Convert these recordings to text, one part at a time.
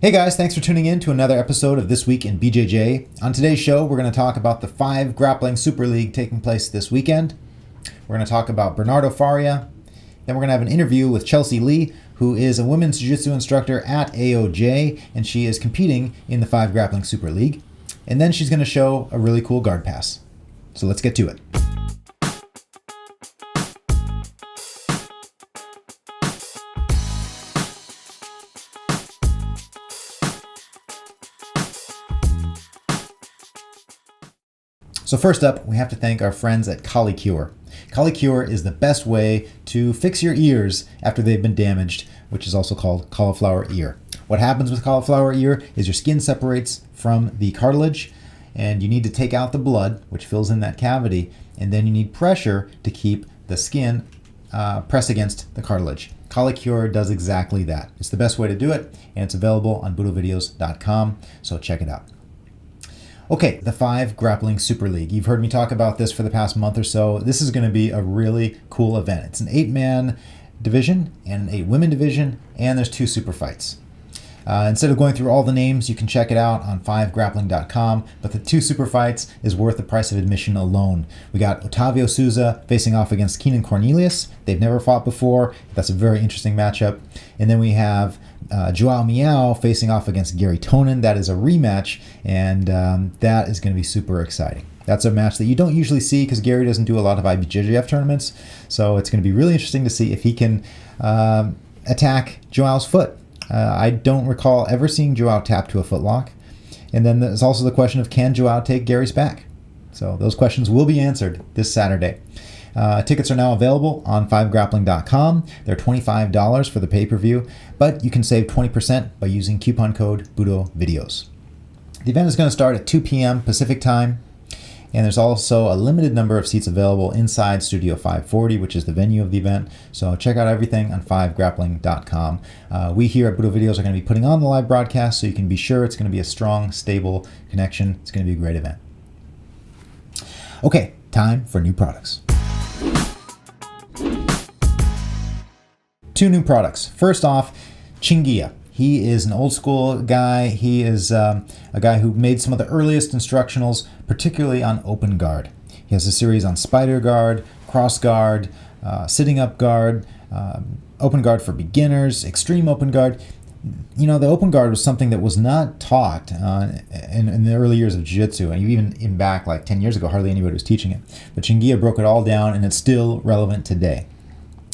Hey guys, thanks for tuning in to another episode of This Week in BJJ. On today's show, we're going to talk about the 5 Grappling Super League taking place this weekend. We're going to talk about Bernardo Faria. Then we're going to have an interview with Chelsea Lee, who is a women's jiu-jitsu instructor at AOJ, and she is competing in the 5 Grappling Super League. And then she's going to show a really cool guard pass. So let's get to it. So first up, we have to thank our friends at ColiCure. ColiCure is the best way to fix your ears after they've been damaged, which is also called cauliflower ear. What happens with cauliflower ear is your skin separates from the cartilage, and you need to take out the blood, which fills in that cavity, and then you need pressure to keep the skin pressed against the cartilage. ColiCure does exactly that. It's the best way to do it, and it's available on BudoVideos.com, so check it out. Okay, the 5 Grappling Super League. You've heard me talk about this for the past month or so. This is going to be a really cool event. It's an 8-man division and an 8-women division, and there's 2 super fights. Instead of going through all the names, you can check it out on 5grappling.com, but the 2 super fights is worth the price of admission alone. We got Otavio Souza facing off against Keenan Cornelius. They've never fought before. That's a very interesting matchup. And then we have Joao Miao facing off against Gary Tonin. That is a rematch, and that is going to be super exciting. That's a match that you don't usually see because Gary doesn't do a lot of IBJJF tournaments, so it's going to be really interesting to see if he can attack Joao's foot. I don't recall ever seeing Joao tap to a footlock. And then there's also the question of, can Joao take Gary's back? So those questions will be answered this Saturday. Tickets are now available on 5grappling.com. They're $25 for the pay-per-view, but you can save 20% by using coupon code BudoVideos. The event is going to start at 2 p.m. Pacific time, and there's also a limited number of seats available inside Studio 540, which is the venue of the event. So check out everything on 5grappling.com. We here at Budo Videos are going to be putting on the live broadcast, so you can be sure it's going to be a strong, stable connection. It's going to be a great event. Okay, time for new products. 2 new products. First off, Tinguinha. He is an old school guy. He is a guy who made some of the earliest instructionals, particularly on open guard. He has a series on spider guard, cross guard, sitting up guard, open guard for beginners, extreme open guard. You know, the open guard was something that was not taught in the early years of jiu-jitsu, and even in back like 10 years ago, hardly anybody was teaching it. But Tinguinha broke it all down, and it's still relevant today.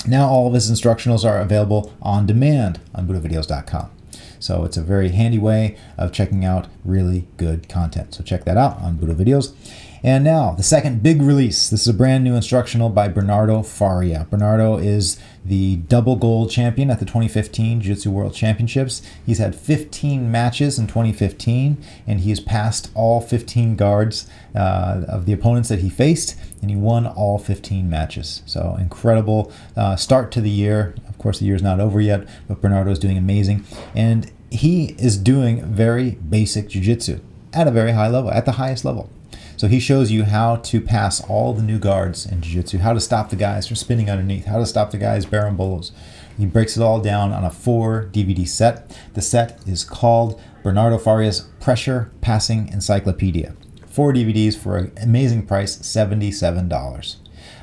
Now all of his instructionals are available on demand on BudoVideos.com. So it's a very handy way of checking out really good content. So check that out on Budo Videos. And now the second big release. This is a brand new instructional by Bernardo Faria. Bernardo is the double gold champion at the 2015 Jiu-Jitsu World Championships. He's had 15 matches in 2015, and he has passed all 15 guards of the opponents that he faced, and he won all 15 matches. So incredible start to the year. Of course, the year's not over yet, but Bernardo is doing amazing. And he is doing very basic jiu-jitsu at a very high level, at the highest level. So he shows you how to pass all the new guards in jiu-jitsu, how to stop the guys from spinning underneath, how to stop the guys barambolos. He breaks it all down on a 4 DVD set. The set is called Bernardo Faria's Pressure Passing Encyclopedia. 4 DVDs for an amazing price, $77.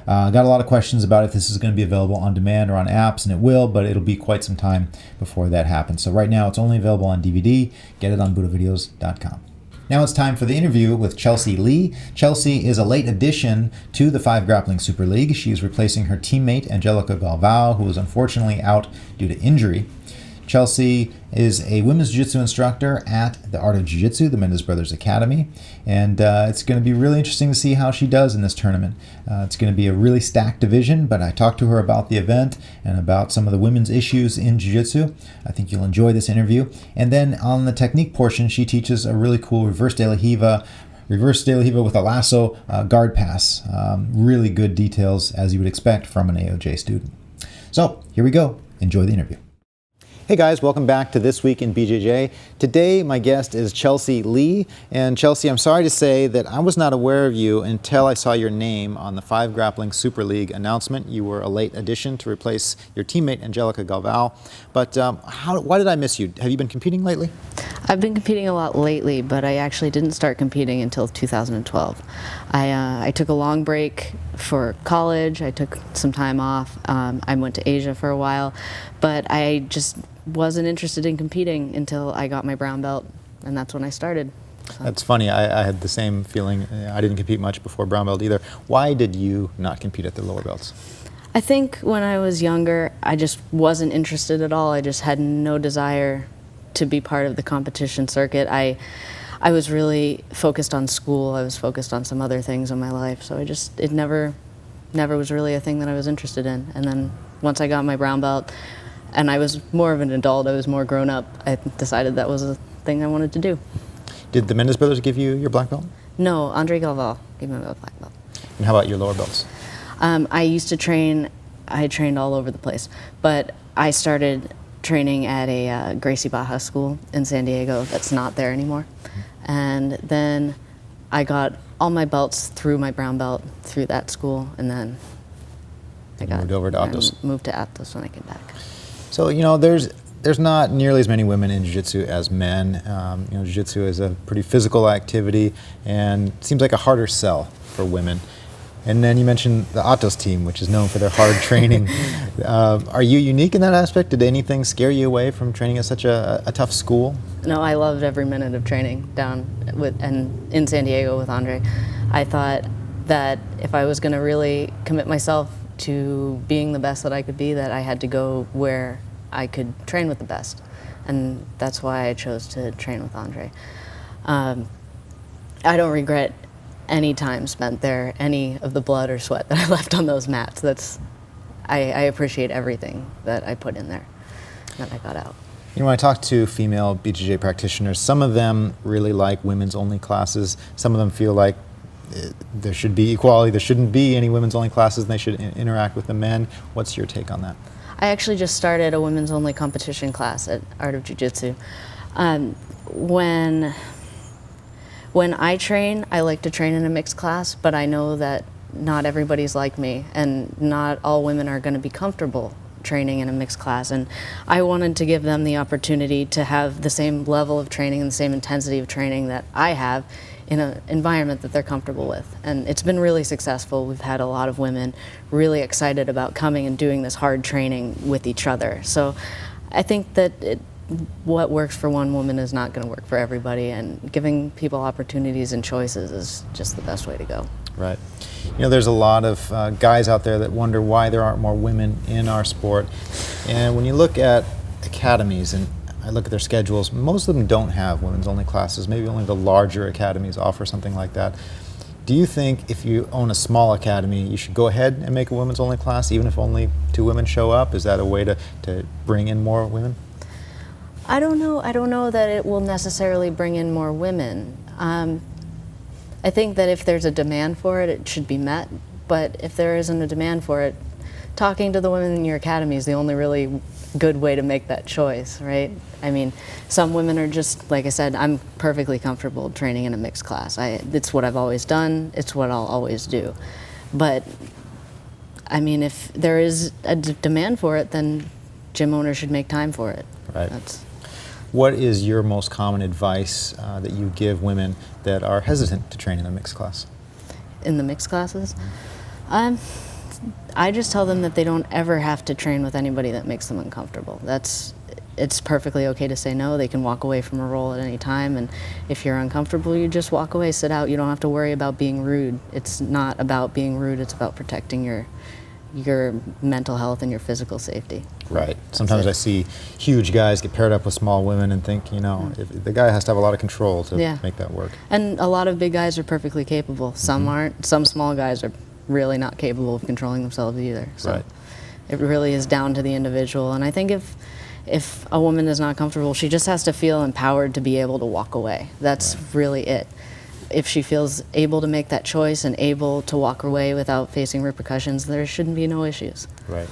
Got a lot of questions about if this is going to be available on demand or on apps, and it will, but it'll be quite some time before that happens. So right now it's only available on DVD. Get it on BudoVideos.com. Now it's time for the interview with Chelsea Lee. Chelsea is a late addition to the 5 Grappling Super League. She is replacing her teammate Angelica Galvao, who is unfortunately out due to injury. Chelsea is a women's jiu-jitsu instructor at the Art of Jiu-Jitsu, the Mendes Brothers Academy, and it's going to be really interesting to see how she does in this tournament. It's going to be a really stacked division, but I talked to her about the event and about some of the women's issues in jiu-jitsu. I think you'll enjoy this interview. And then on the technique portion, she teaches a really cool reverse de la Riva with a lasso guard pass. Really good details, as you would expect from an AOJ student. So here we go. Enjoy the interview. Hey guys, welcome back to This Week in BJJ. Today my guest is Chelsea Lee, and Chelsea, I'm sorry to say that I was not aware of you until I saw your name on the 5 Grappling Super League announcement. You were a late addition to replace your teammate Angelica Galval, but why did I miss you? Have you been competing lately? I've been competing a lot lately, but I actually didn't start competing until 2012. I took a long break for college. I took some time off. I went to Asia for a while, but I just wasn't interested in competing until I got my brown belt, and that's when I started. So. That's funny. I had the same feeling. I didn't compete much before brown belt either. Why did you not compete at the lower belts? I think when I was younger, I just wasn't interested at all. I just had no desire to be part of the competition circuit. I was really focused on school. I was focused on some other things in my life, so it never was really a thing that I was interested in. And then once I got my brown belt, and I was more of an adult, I was more grown up, I decided that was a thing I wanted to do. Did the Mendes brothers give you your black belt? No, Andre Galval gave me my black belt. And how about your lower belts? I used to train, I trained all over the place, but I started training at a Gracie Barra school in San Diego that's not there anymore. And then I got all my belts through my brown belt through that school, and then I moved over to Atos. Moved to Atos when I came back. So, you know, there's not nearly as many women in jiu-jitsu as men. You know, jiu-jitsu is a pretty physical activity and seems like a harder sell for women. And then you mentioned the Atos team, which is known for their hard training. Are you unique in that aspect? Did anything scare you away from training at such a tough school? No, I loved every minute of training down in San Diego with Andre. I thought that if I was going to really commit myself to being the best that I could be, that I had to go where I could train with the best. And that's why I chose to train with Andre. I don't regret any time spent there, any of the blood or sweat that I left on those mats. I appreciate everything that I put in there, that I got out. You know, when I talk to female BJJ practitioners, some of them really like women's only classes. Some of them feel like there should be equality, there shouldn't be any women's only classes, and they should interact with the men. What's your take on that? I actually just started a women's only competition class at Art of Jiu-Jitsu. When I train, I like to train in a mixed class, but I know that not everybody's like me, and not all women are going to be comfortable training in a mixed class, and I wanted to give them the opportunity to have the same level of training and the same intensity of training that I have in an environment that they're comfortable with. And it's been really successful. We've had a lot of women really excited about coming and doing this hard training with each other. So I think that what works for one woman is not going to work for everybody, and giving people opportunities and choices is just the best way to go. Right. You know, there's a lot of guys out there that wonder why there aren't more women in our sport. And when you look at academies, and I look at their schedules, most of them don't have women's only classes. Maybe only the larger academies offer something like that. Do you think if you own a small academy, you should go ahead and make a women's only class, even if only 2 women show up? Is that a way to bring in more women? I don't know. I don't know that it will necessarily bring in more women. I think that if there's a demand for it, it should be met. But if there isn't a demand for it, talking to the women in your academy is the only really good way to make that choice, right? I mean, some women are just, like I said, I'm perfectly comfortable training in a mixed class. It's what I've always done. It's what I'll always do. But, I mean, if there is a demand for it, then gym owners should make time for it. Right. What is your most common advice that you give women that are hesitant to train in a mixed class? In the mixed classes? I just tell them that they don't ever have to train with anybody that makes them uncomfortable. It's perfectly okay to say no. They can walk away from a role at any time, and if you're uncomfortable, you just walk away, sit out. You don't have to worry about being rude. It's not about being rude, it's about protecting your mental health and your physical safety. Right. Sometimes I see huge guys get paired up with small women and think, you know, if the guy has to have a lot of control to make that work. And a lot of big guys are perfectly capable. Some aren't. Some small guys are really not capable of controlling themselves either. So it really is down to the individual. And I think if a woman is not comfortable, she just has to feel empowered to be able to walk away. That's really it. If she feels able to make that choice and able to walk away without facing repercussions, there shouldn't be no issues. Right.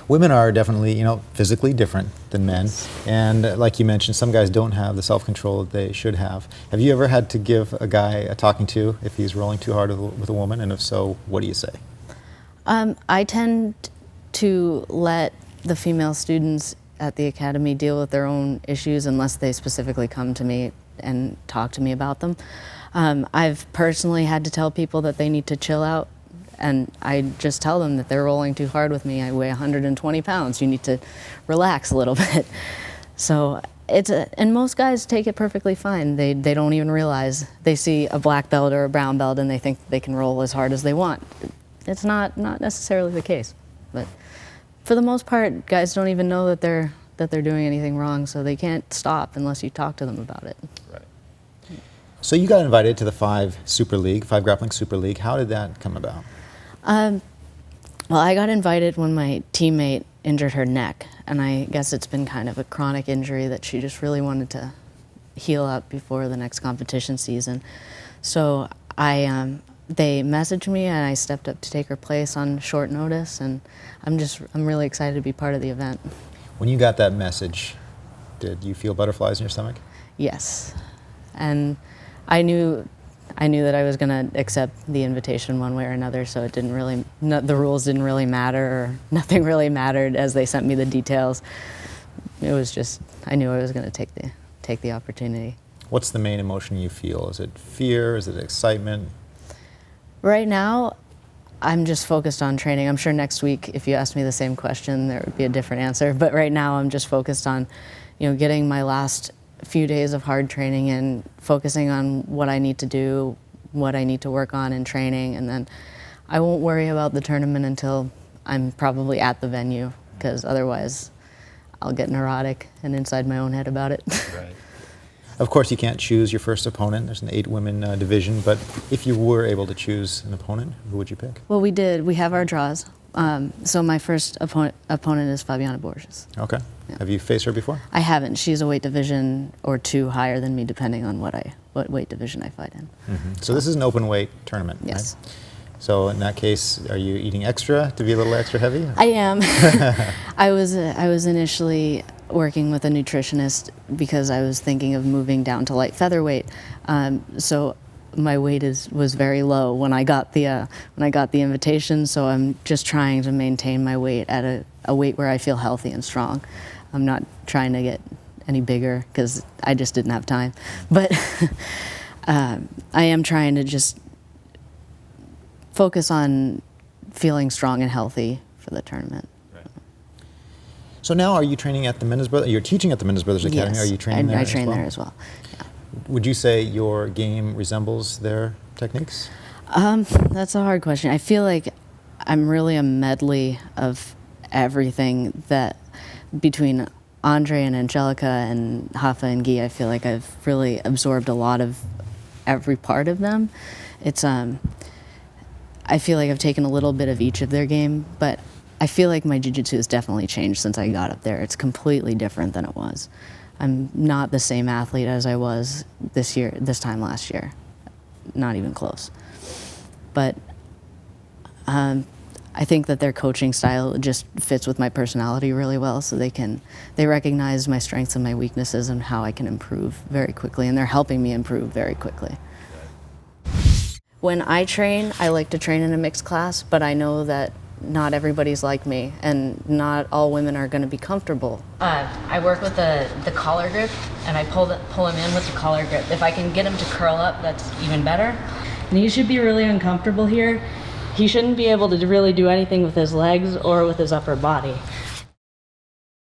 Women are definitely, physically different than men. And like you mentioned, some guys don't have the self-control that they should have. Have you ever had to give a guy a talking to if he's rolling too hard with a woman? And if so, what do you say? I tend to let the female students at the academy deal with their own issues unless they specifically come to me and talk to me about them. I've personally had to tell people that they need to chill out, and I just tell them that they're rolling too hard with me. I weigh 120 pounds. You need to relax a little bit. So and most guys take it perfectly fine. They don't even realize. They see a black belt or a brown belt and they think they can roll as hard as they want. It's not necessarily the case. But for the most part, guys don't even know that they're doing anything wrong, so they can't stop unless you talk to them about it. Right. So you got invited to the Five Grappling Super League. How did that come about? Well, I got invited when my teammate injured her neck, and I guess it's been kind of a chronic injury that she just really wanted to heal up before the next competition season. So they messaged me, and I stepped up to take her place on short notice, and I'm really excited to be part of the event. When you got that message, did you feel butterflies in your stomach? Yes, and I knew that I was going to accept the invitation one way or another, so it didn't really, the rules didn't really matter, or nothing really mattered as they sent me the details. It was just, I knew I was going to take the opportunity. What's the main emotion you feel? Is it fear? Is it excitement? Right now, I'm just focused on training. I'm sure next week, if you asked me the same question, there would be a different answer. But right now, I'm just focused on, getting my last few days of hard training and focusing on what I need to do, what I need to work on in training, and then I won't worry about the tournament until I'm probably at the venue, because otherwise I'll get neurotic and inside my own head about it. Right. Of course, you can't choose your first opponent. There's an 8-women division, but if you were able to choose an opponent, who would you pick? Well, we did. We have our draws. So my first opponent is Fabiana Borges. Okay. Yeah. Have you faced her before? I haven't. She's a weight division or two higher than me, depending on what weight division I fight in. Mm-hmm. So this is an open weight tournament, yes. Right? So in that case, are you eating extra to be a little extra heavy? I am. I was initially working with a nutritionist because I was thinking of moving down to light featherweight. So my weight was very low when I got the invitation. So I'm just trying to maintain my weight at a weight where I feel healthy and strong. I'm not trying to get any bigger because I just didn't have time. But I am trying to just focus on feeling strong and healthy for the tournament. Right. So now, are you training at the Mendes Brothers? You're teaching at the Mendes Brothers Academy. Yes, Are you training there? I train there as well. Yeah. Would you say your game resembles their techniques? That's a hard question. I feel like I'm really a medley of everything that between Andre and Angelica and Hafa and Guy, I feel like I've really absorbed a lot of every part of them. It's I feel like I've taken a little bit of each of their game, but I feel like my jiu-jitsu has definitely changed since I got up there. It's completely different than it was. I'm not the same athlete as I was this time last year. Not even close. But I think that their coaching style just fits with my personality really well, so they recognize my strengths and my weaknesses and how I can improve very quickly, and they're helping me improve very quickly. When I train, I like to train in a mixed class, but I know that not everybody's like me, and not all women are going to be comfortable. I work with the collar grip, and I pull him in with the collar grip. If I can get him to curl up, that's even better. And he should be really uncomfortable here. He shouldn't be able to really do anything with his legs or with his upper body.